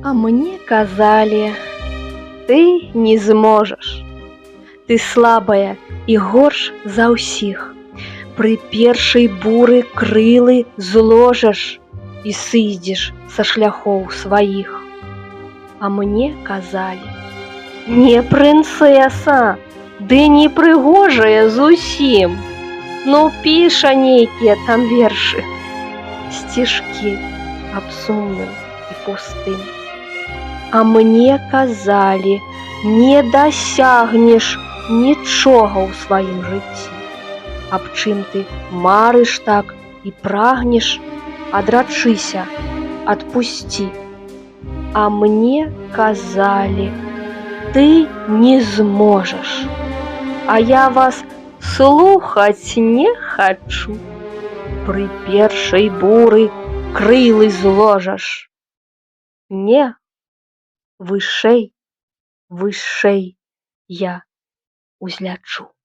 А мне казали, ты не зможаш. Ты слабая і горш за ўсіх. Пры першай буры крылы зложаш і сыдзеш са шляхоў сваіх. А мне казалі, не прынцэса, ды не прыгожая зусім. Ну, піша нейкія там вершы, сцішкі аб сумным і пустым. А мне казалі, не дасягнеш нічога ў сваім жыцці. Аб чым ты марыш так і прагнеш, адрачыся, адпусці. А мне казалі, ты не зможаш, а я вас слухаць не хачу. Пры першай буры крылы зложаш. Не, вышэй, вышэй я узлячу.